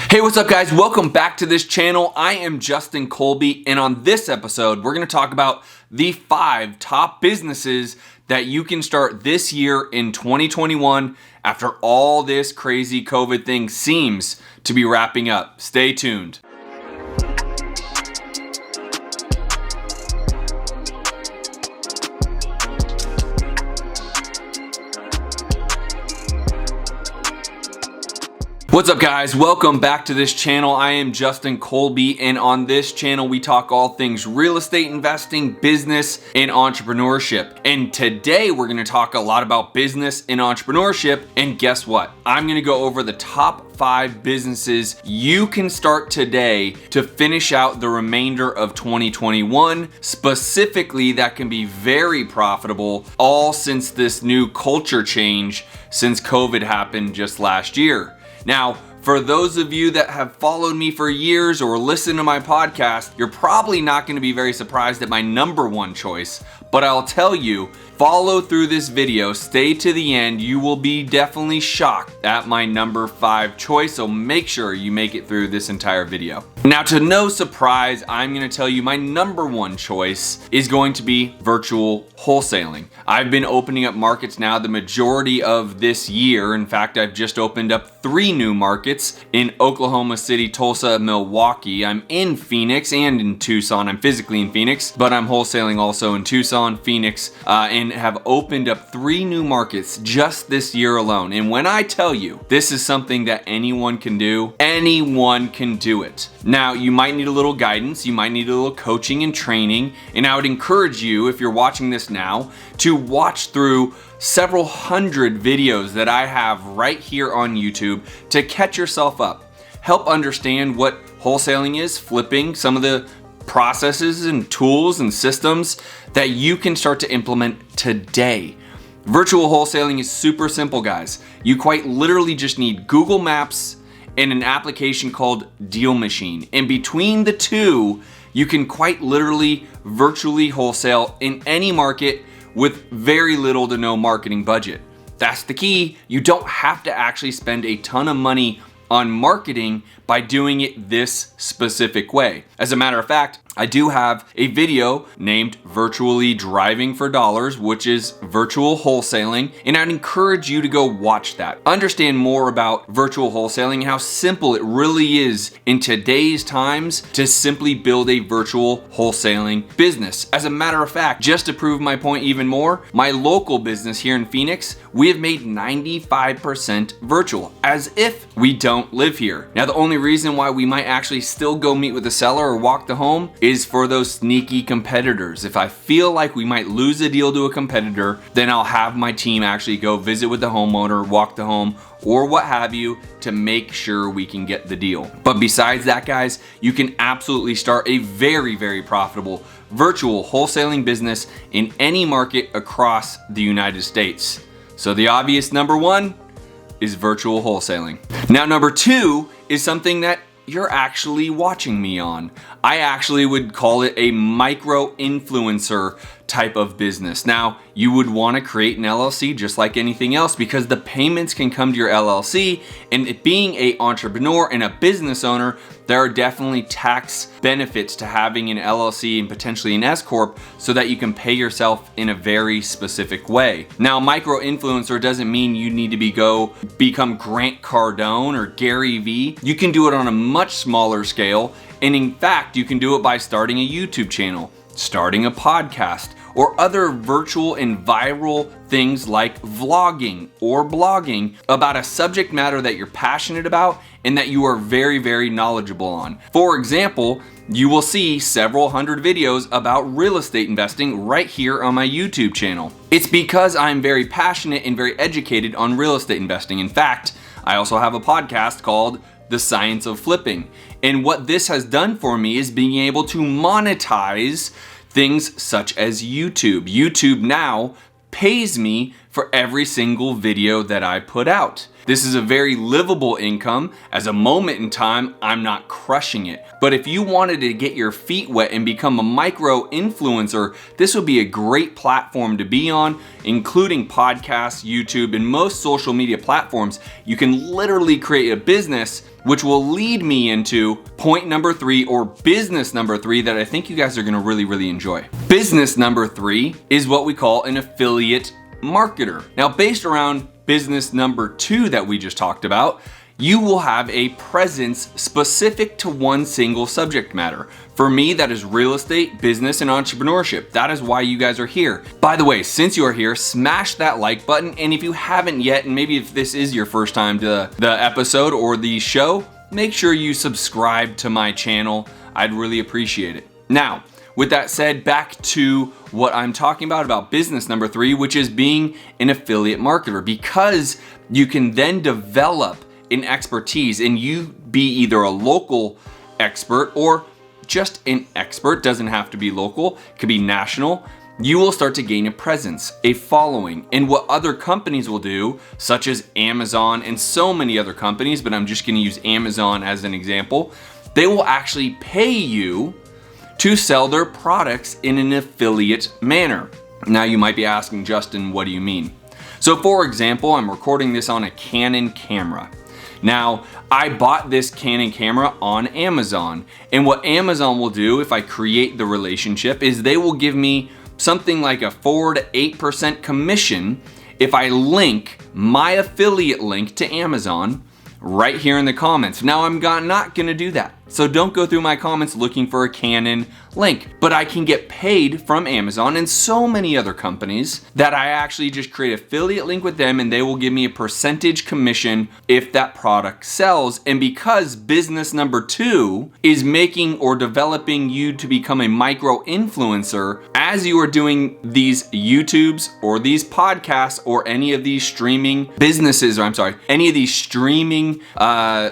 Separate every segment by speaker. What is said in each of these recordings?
Speaker 1: Hey, what's up guys? Welcome back to this channel. I am Justin Colby, and on this episode, we're gonna talk about the 5 top businesses that you can start this year in 2021 after all this crazy COVID thing seems to be wrapping up. Stay tuned. What's up guys? Welcome back to this channel. I am Justin Colby, and on this channel we talk all things real estate investing, business, and entrepreneurship. And today we're going to talk a lot about business and entrepreneurship, and guess what? I'm going to go over the top 5 businesses you can start today to finish out the remainder of 2021, specifically that can be very profitable, all since this new culture change since COVID happened just last year. Now, for those of you that have followed me for years or listened to my podcast, you're probably not going to be very surprised at my number 1 choice, but I'll tell you, follow through this video, stay to the end, you will be definitely shocked at my number 5 choice, so make sure you make it through this entire video. Now, to no surprise, I'm going to tell you my number 1 choice is going to be virtual wholesaling. I've been opening up markets now the majority of this year. In fact, I've just opened up 3 new markets in Oklahoma City, Tulsa, Milwaukee. I'm in Phoenix and in Tucson. I'm physically in Phoenix, but I'm wholesaling also in Tucson, Phoenix, and have opened up 3 new markets just this year alone. And when I tell you this is something that anyone can do, anyone can do it. Now, you might need a little guidance, you might need a little coaching and training, and I would encourage you, if you're watching this now, to watch through several hundred videos that I have right here on YouTube to catch yourself up. Help understand what wholesaling is, flipping, some of the processes and tools and systems that you can start to implement today. Virtual wholesaling is super simple, guys. You quite literally just need Google Maps and an application called Deal Machine. And between the two, you can quite literally virtually wholesale in any market with very little to no marketing budget. That's the key. You don't have to actually spend a ton of money on marketing by doing it this specific way. As a matter of fact, I do have a video named Virtually Driving for Dollars, which is virtual wholesaling, and I'd encourage you to go watch that. Understand more about virtual wholesaling and how simple it really is in today's times to simply build a virtual wholesaling business. As a matter of fact, just to prove my point even more, my local business here in Phoenix, we have made 95% virtual, as if we don't live here. Now, the only reason why we might actually still go meet with the seller or walk the home is for those sneaky competitors. If I feel like we might lose a deal to a competitor, then I'll have my team actually go visit with the homeowner, walk the home, or what have you, to make sure we can get the deal. But besides that, guys, you can absolutely start a very, very profitable virtual wholesaling business in any market across the United States. So the obvious number 1 is virtual wholesaling. Now, number 2 is something that you're actually watching me on. I actually would call it a micro influencer type of business. Now, you would want to create an LLC just like anything else, because the payments can come to your LLC, and it being an entrepreneur and a business owner, there are definitely tax benefits to having an LLC and potentially an S Corp so that you can pay yourself in a very specific way. Now, micro influencer doesn't mean you need to become Grant Cardone or Gary Vee. You can do it on a much smaller scale, and in fact, you can do it by starting a YouTube channel, starting a podcast, or other virtual and viral things like vlogging or blogging about a subject matter that you're passionate about and that you are very, very knowledgeable on. For example, you will see several hundred videos about real estate investing right here on my YouTube channel. It's because I'm very passionate and very educated on real estate investing. In fact, I also have a podcast called The Science of Flipping. And what this has done for me is being able to monetize things such as YouTube. YouTube now pays me for every single video that I put out. This is a very livable income. As a moment in time, I'm not crushing it. But if you wanted to get your feet wet and become a micro influencer, this would be a great platform to be on, including podcasts, YouTube, and most social media platforms. You can literally create a business, which will lead me into point number 3, or business number 3, that I think you guys are gonna really enjoy. Business number 3 is what we call an affiliate marketer. Now, based around business number 2 that we just talked about, you will have a presence specific to one single subject matter. For me, that is real estate, business, and entrepreneurship. That is why you guys are here. By the way, since you are here, smash that like button. And if you haven't yet, and maybe if this is your first time to the episode or the show, make sure you subscribe to my channel. I'd really appreciate it. Now, with that said, back to what I'm talking about business number 3, which is being an affiliate marketer, because you can then develop an expertise and you be either a local expert or just an expert. Doesn't have to be local, it could be national. You will start to gain a presence, a following, and what other companies will do, such as Amazon and so many other companies, but I'm just gonna use Amazon as an example, they will actually pay you to sell their products in an affiliate manner. Now you might be asking, Justin, what do you mean? So for example, I'm recording this on a Canon camera. Now, I bought this Canon camera on Amazon, and what Amazon will do if I create the relationship is they will give me something like a 4 to 8% commission if I link my affiliate link to Amazon right here in the comments. Now, I'm not gonna do that. So don't go through my comments looking for a Canon link, but I can get paid from Amazon and so many other companies that I actually just create an affiliate link with them, and they will give me a percentage commission if that product sells. And because business number 2 is making or developing you to become a micro influencer, as you are doing these YouTubes or these podcasts or any of these streaming businesses, or I'm sorry, any of these streaming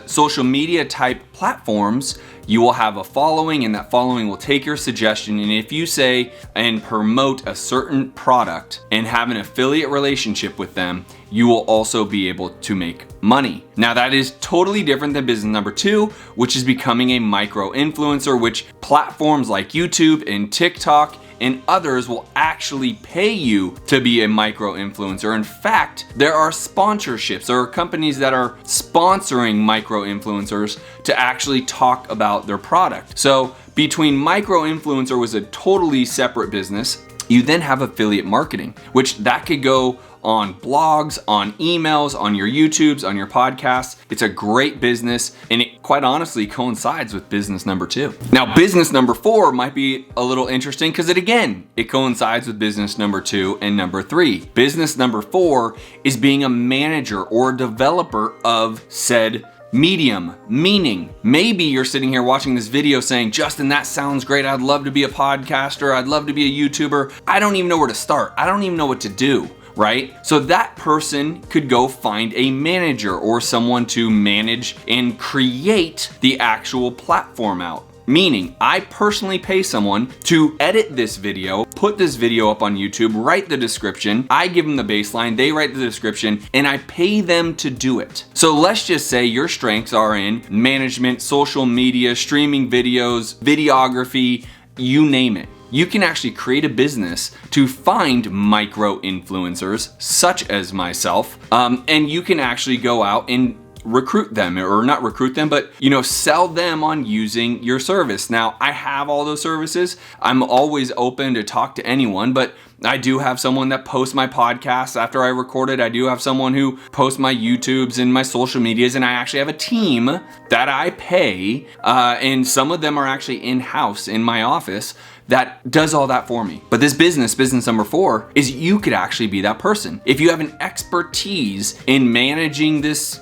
Speaker 1: social media type platforms, you will have a following, and that following will take your suggestion, and if you say and promote a certain product and have an affiliate relationship with them, you will also be able to make money. Now, that is totally different than business number 2, which is becoming a micro influencer, which platforms like YouTube and TikTok and others will actually pay you to be a micro influencer. In fact, there are sponsorships or companies that are sponsoring micro influencers to actually talk about their product. So between micro influencer was a totally separate business, you then have affiliate marketing, which that could go on blogs, on emails, on your YouTubes, on your podcasts. It's a great business, and it quite honestly coincides with business number 2. Now, business number 4 might be a little interesting because it coincides with business number 2 and number 3. Business number 4 is being a manager or a developer of said medium, meaning maybe you're sitting here watching this video saying, Justin, that sounds great. I'd love to be a podcaster. I'd love to be a YouTuber. I don't even know where to start. I don't even know what to do. Right? So that person could go find a manager or someone to manage and create the actual platform out. Meaning, I personally pay someone to edit this video, put this video up on YouTube, write the description, I give them the baseline, they write the description, and I pay them to do it. So let's just say your strengths are in management, social media, streaming videos, videography, you name it. You can actually create a business to find micro influencers such as myself, and you can actually go out and recruit them, or not recruit them, but sell them on using your service. Now, I have all those services. I'm always open to talk to anyone, but I do have someone that posts my podcasts after I record it. I do have someone who posts my YouTubes and my social medias, and I actually have a team that I pay, and some of them are actually in-house in my office that does all that for me. But this business number 4, is you could actually be that person. If you have an expertise in managing this,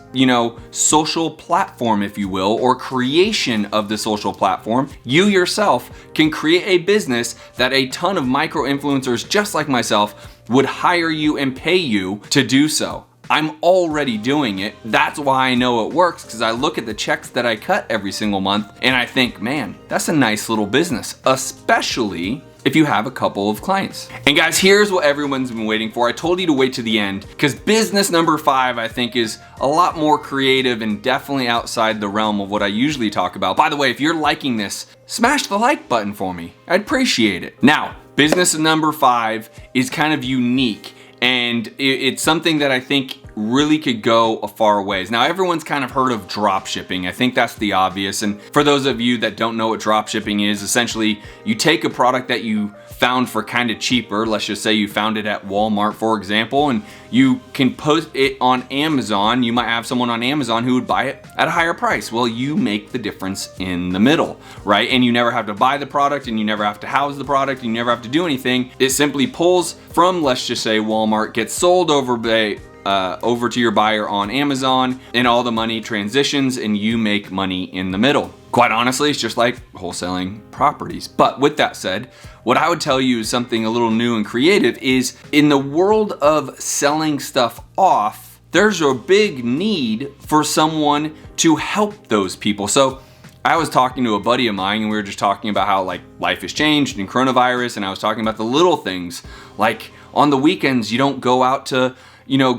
Speaker 1: social platform, if you will, or creation of the social platform, you yourself can create a business that a ton of micro influencers just like myself would hire you and pay you to do so. I'm already doing it. That's why I know it works, because I look at the checks that I cut every single month and I think, man, that's a nice little business, especially if you have a couple of clients. And guys, here's what everyone's been waiting for. I told you to wait to the end because business number 5, I think, is a lot more creative and definitely outside the realm of what I usually talk about. By the way, if you're liking this, smash the like button for me. I'd appreciate it. Now, business number 5 is kind of unique, and it's something that I think really could go a far ways. Now, everyone's kind of heard of drop shipping. I think that's the obvious. And for those of you that don't know what drop shipping is, essentially you take a product that you found for kind of cheaper. Let's just say you found it at Walmart, for example, and you can post it on Amazon. You might have someone on Amazon who would buy it at a higher price. Well, you make the difference in the middle, right? And you never have to buy the product, and you never have to house the product, and you never have to do anything. It simply pulls from, let's just say, Walmart, gets sold over to your buyer on Amazon, and all the money transitions and you make money in the middle. Quite honestly, it's just like wholesaling properties. But with that said, what I would tell you is something a little new and creative is in the world of selling stuff off, there's a big need for someone to help those people. So I was talking to a buddy of mine and we were just talking about how like life has changed and coronavirus, and I was talking about the little things like on the weekends you don't go out to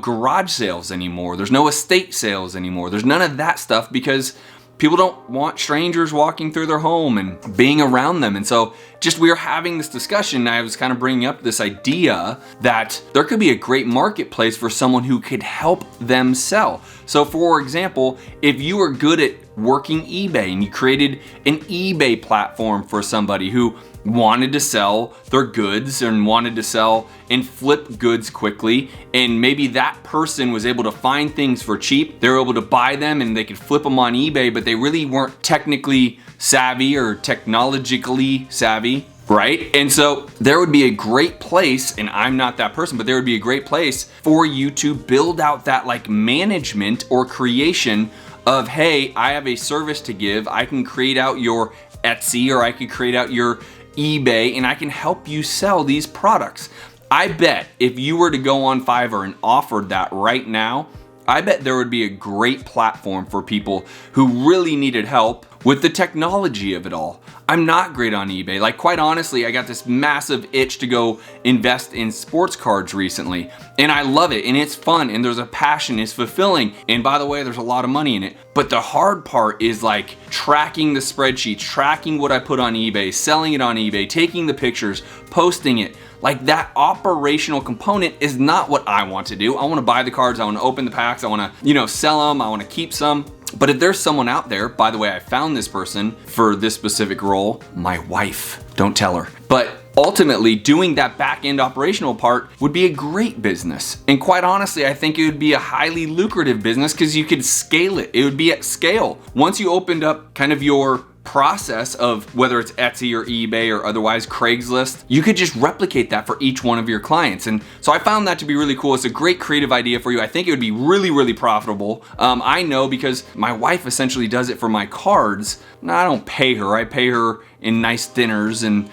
Speaker 1: garage sales anymore. There's no estate sales anymore. There's none of that stuff because people don't want strangers walking through their home and being around them. And so just we were having this discussion, and I was kind of bringing up this idea that there could be a great marketplace for someone who could help them sell. So for example, if you were good at working eBay and you created an eBay platform for somebody who wanted to sell their goods and wanted to sell and flip goods quickly, and maybe that person was able to find things for cheap, they were able to buy them and they could flip them on eBay, but they really weren't technically savvy or technologically savvy, right? And so there would be a great place, and I'm not that person, but there would be a great place for you to build out that like management or creation of, hey, I have a service to give. I can create out your Etsy, or I could create out your eBay, and I can help you sell these products. I bet if you were to go on Fiverr and offered that right now, I bet there would be a great platform for people who really needed help with the technology of it all. I'm not great on eBay. Like, quite honestly, I got this massive itch to go invest in sports cards recently, and I love it, and it's fun, and there's a passion, it's fulfilling, and by the way, there's a lot of money in it. But the hard part is like tracking the spreadsheets, tracking what I put on eBay, selling it on eBay, taking the pictures, posting it. Like, that operational component is not what I want to do. I want to buy the cards, I want to open the packs, I want to, sell them, I want to keep some. But if there's someone out there, by the way, I found this person for this specific role, my wife, don't tell her. But ultimately, doing that back-end operational part would be a great business. And quite honestly, I think it would be a highly lucrative business because you could scale it. It would be at scale. Once you opened up kind of your process of whether it's Etsy or eBay or otherwise Craigslist, you could just replicate that for each one of your clients. And so I found that to be really cool. It's a great creative idea for you. I think it would be really, really profitable. I know because my wife essentially does it for my cards. Now, I don't pay her. I pay her in nice dinners and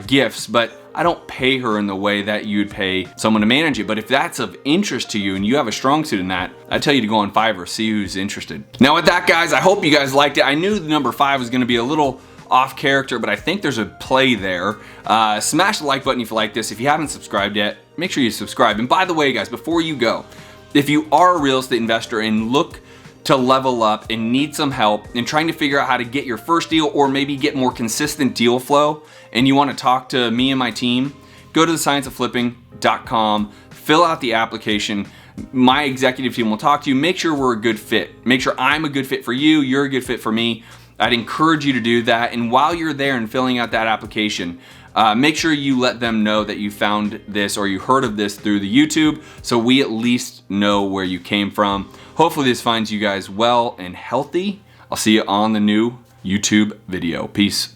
Speaker 1: gifts, but I don't pay her in the way that you'd pay someone to manage it. But if that's of interest to you and you have a strong suit in that, I'd tell you to go on Fiverr, see who's interested. Now with that, guys, I hope you guys liked it. I knew the number 5 was gonna be a little off character, but I think there's a play there. Smash the like button if you like this. If you haven't subscribed yet, make sure you subscribe. And by the way, guys, before you go, if you are a real estate investor and look to level up and need some help in trying to figure out how to get your first deal or maybe get more consistent deal flow, and you want to talk to me and my team, go to thescienceofflipping.com, fill out the application. My executive team will talk to you. Make sure we're a good fit. Make sure I'm a good fit for you, you're a good fit for me. I'd encourage you to do that. And while you're there and filling out that application, make sure you let them know that you found this or you heard of this through the YouTube, so we at least know where you came from. Hopefully this finds you guys well and healthy. I'll see you on the new YouTube video. Peace.